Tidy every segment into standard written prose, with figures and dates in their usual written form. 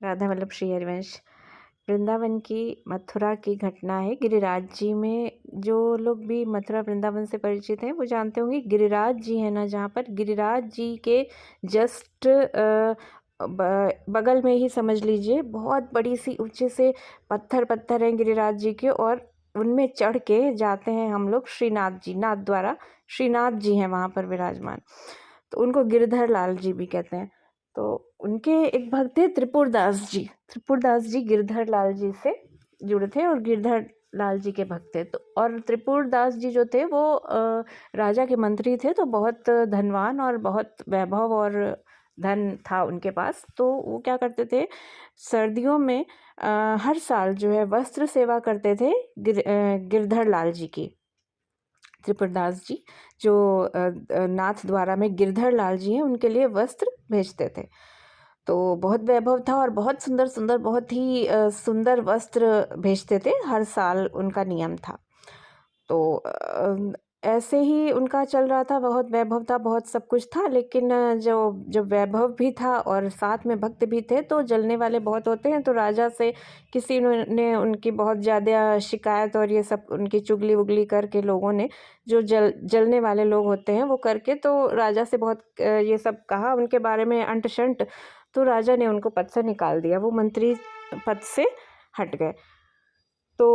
राधा वल्लभ श्री हरिवंश। वृंदावन की मथुरा की घटना है। गिरिराज जी में जो लोग भी मथुरा वृंदावन से परिचित हैं वो जानते होंगे, गिरिराज जी है ना, जहाँ पर गिरिराज जी के जस्ट बगल में ही समझ लीजिए बहुत बड़ी सी ऊंचे से पत्थर पत्थर हैं गिरिराज जी के, और उनमें चढ़ के जाते हैं हम लोग श्रीनाथ जी, नाथ द्वारा श्रीनाथ जी हैं वहाँ पर विराजमान। तो उनको गिरधर लाल जी भी कहते हैं। तो उनके एक भक्त थे त्रिपुरदास जी। त्रिपुरदास जी गिरधर लाल जी से जुड़े थे और गिरधर लाल जी के भक्त थे। तो और त्रिपुरदास जी जो थे वो राजा के मंत्री थे, तो बहुत धनवान और बहुत वैभव और धन था उनके पास। तो वो क्या करते थे, सर्दियों में हर साल जो है वस्त्र सेवा करते थे गिरधर लाल जी की। त्रिपुरदास जी जो नाथ द्वारा में गिरधर लाल जी हैं, उनके लिए वस्त्र भेजते थे। तो बहुत वैभव था और बहुत सुंदर सुंदर, बहुत ही सुंदर वस्त्र भेजते थे, हर साल उनका नियम था। तो ऐसे ही उनका चल रहा था, बहुत वैभव था, बहुत सब कुछ था। लेकिन जो जो वैभव भी था और साथ में भक्त भी थे, तो जलने वाले बहुत होते हैं। तो राजा से किसी ने उनकी बहुत ज़्यादा शिकायत और ये सब उनकी चुगली वुगली करके, लोगों ने जो जलने वाले लोग होते हैं वो करके, तो राजा से बहुत ये सब कहा उनके बारे में अंट शंट। तो राजा ने उनको पद से निकाल दिया, वो मंत्री पद से हट गए। तो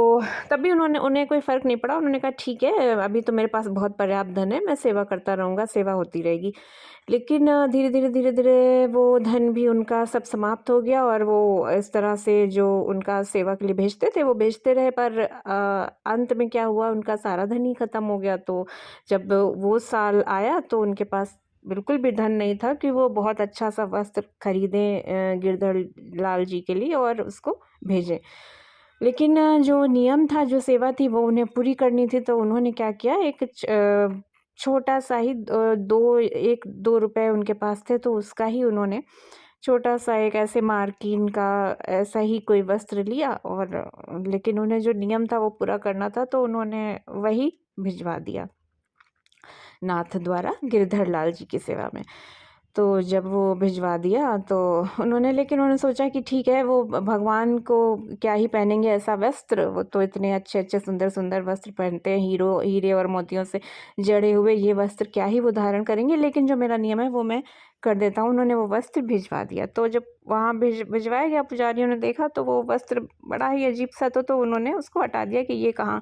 तब भी उन्हें कोई फ़र्क नहीं पड़ा। उन्होंने कहा ठीक है, अभी तो मेरे पास बहुत पर्याप्त धन है, मैं सेवा करता रहूँगा, सेवा होती रहेगी। लेकिन धीरे-धीरे वो धन भी उनका सब समाप्त हो गया, और वो इस तरह से जो उनका सेवा के लिए भेजते थे वो भेजते रहे, पर अंत में क्या हुआ, उनका सारा धन ही ख़त्म हो गया। तो जब वो साल आया तो उनके पास बिल्कुल भी धन नहीं था कि वो बहुत अच्छा-सा वस्त्र खरीदें गिरधर लाल जी के लिए और उसको भेजें। लेकिन जो नियम था, जो सेवा थी, वो उन्हें पूरी करनी थी। तो उन्होंने क्या किया, एक छोटा-सा ही 1-2 रुपए उनके पास थे, तो उसका ही उन्होंने छोटा-सा एक ऐसे मार्किन का ऐसा ही कोई वस्त्र लिया, और लेकिन उन्हें जो नियम था वो पूरा करना था, तो उन्होंने वही भिजवा दिया नाथ द्वारा गिरधर लाल जी की सेवा में। तो जब वो भिजवा दिया तो उन्होंने सोचा कि ठीक है, वो भगवान को क्या ही पहनेंगे ऐसा वस्त्र, वो तो इतने अच्छे-अच्छे सुंदर-सुंदर वस्त्र पहनते हैं, हीरे और मोतियों से जड़े हुए, ये वस्त्र क्या ही वो धारण करेंगे, लेकिन जो मेरा नियम है वो मैं कर देता हूँ। उन्होंने वो वस्त्र भिजवा दिया। तो जब वहाँ भिजवाया गया, पुजारियों ने देखा तो वो वस्त्र बड़ा ही अजीब-सा, तो उन्होंने उसको हटा दिया कि ये कहाँ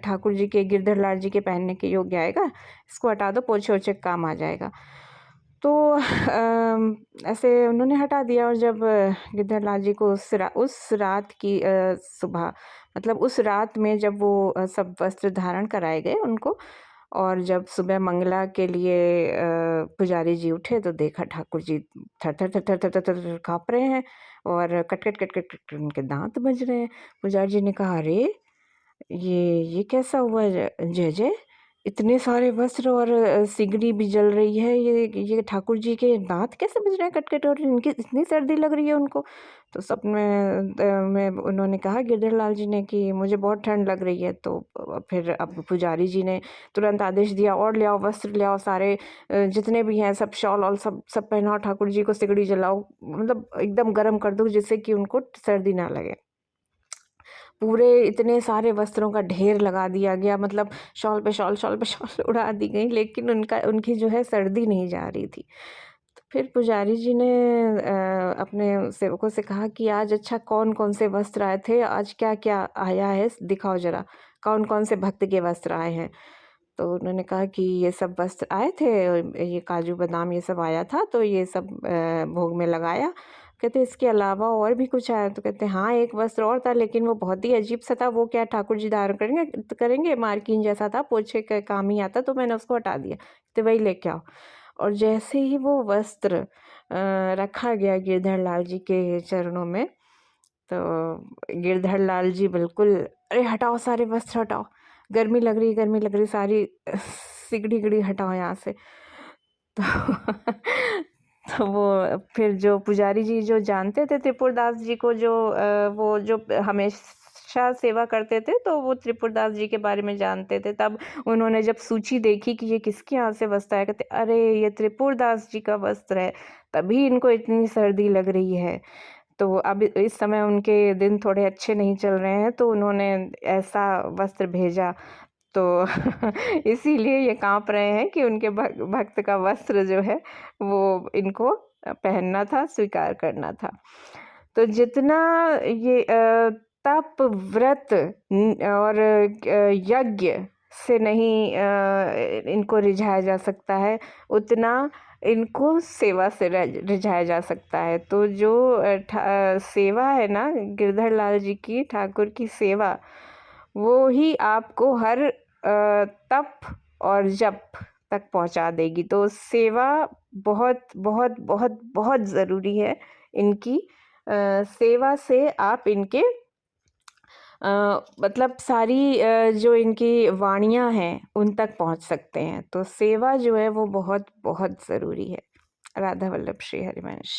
ठाकुर जी के, गिरधर लाल जी के पहनने के योग्य आएगा, इसको हटा दो, पोछे-ओछे के काम आ जाएगा। तो ऐसे उन्होंने हटा दिया। और जब गिरधर लाल जी को उस रात की सुबह, मतलब उस रात में जब वो सब वस्त्र धारण कराए गए उनको, और जब सुबह मंगला के लिए पुजारी जी उठे तो देखा ठाकुर जी थर-थर, थर-थर, थर-थर, थर-थर काँप रहे हैं, और कट-कट, कट-कट, कट उनके दाँत बज रहे हैं। पुजारी जी ने कहा, अरे! ये कैसा हुआ जय-जय? इतने सारे वस्त्र और सिगड़ी भी जल रही है, ये ठाकुर जी के दाँत कैसे बज रहे हैं कट-कट, और इनकी इतनी सर्दी लग रही है उनको। तो सपने में उन्होंने कहा गिरधर लाल जी ने कि मुझे बहुत ठंड लग रही है। तो फिर अब पुजारी जी ने तुरंत आदेश दिया, और ले आओ वस्त्र, ले आओ सारे, जितने भी हैं सब शॉल और सब सब पहनाओ, ठाकुर जी को सिगड़ी जलाओ, मतलब एकदम गर्म कर दो जिससे कि उनको सर्दी ना लगे। पूरे इतने सारे वस्त्रों का ढेर लगा दिया गया, मतलब शॉल पे शॉल, शॉल पे शॉल उड़ा दी गई, लेकिन उनकी जो है सर्दी नहीं जा रही थी। तो फिर पुजारी जी ने अपने सेवकों से कहा कि आज अच्छा कौन-कौन से वस्त्र आए थे? आज क्या-क्या आया है? दिखाओ ज़रा, कौन-कौन से भक्त के वस्त्र आए हैं? तो उन्होंने कहा कि ये सब वस्त्र आए थे, ये काजू बादाम ये सब आया था, तो ये सब भोग में लगाया। कहते इसके अलावा और भी कुछ आया? तो कहते हाँ, एक वस्त्र और था, लेकिन वो बहुत ही अजीब-सा था, वो क्या ठाकुर जी धारण करेंगे, मार्किन जैसा था, पोछे के काम ही आता, तो मैंने उसको हटा दिया। तो वही लेके आओ। और जैसे ही वो वस्त्र रखा गया गिरधर लाल जी के चरणों में, तो गिरधर लाल जी बिल्कुल, अरे हटाओ सारे वस्त्र हटाओ, गर्मी लग रही, सारी सिगड़ी-विगड़ी हटाओ यहाँ से। तो तो वो फिर जो पुजारी जी जो जानते थे त्रिपुरदास जी को, जो वो जो हमेशा सेवा करते थे, तो वो त्रिपुरदास जी के बारे में जानते थे। तब उन्होंने जब सूची देखी कि ये किसके यहाँ से वस्त्र आया, कहते अरे ये त्रिपुरदास जी का वस्त्र है, तभी इनको इतनी सर्दी लग रही है। तो अब इस समय उनके दिन थोड़े अच्छे नहीं चल रहे हैं, तो उन्होंने ऐसा वस्त्र भेजा, तो इसीलिए ये काँप रहे हैं कि उनके भक्त का वस्त्र जो है वो इनको पहनना था, स्वीकार करना था। तो जितना ये तप, व्रत और यज्ञ से नहीं इनको रिझाया जा सकता है, उतना इनको सेवा से रिझाया जा सकता है। तो जो सेवा है ना गिरधर लाल जी की, ठाकुर की सेवा, वो ही आपको हर तप और जप तक पहुंचा देगी। तो सेवा बहुत बहुत बहुत बहुत ज़रूरी है इनकी। सेवा से आप इनके मतलब सारी जो इनकी वाणियाँ हैं उन तक पहुंच सकते हैं। तो सेवा जो है वो बहुत बहुत ज़रूरी है। राधा वल्लभ श्री हरिवंश।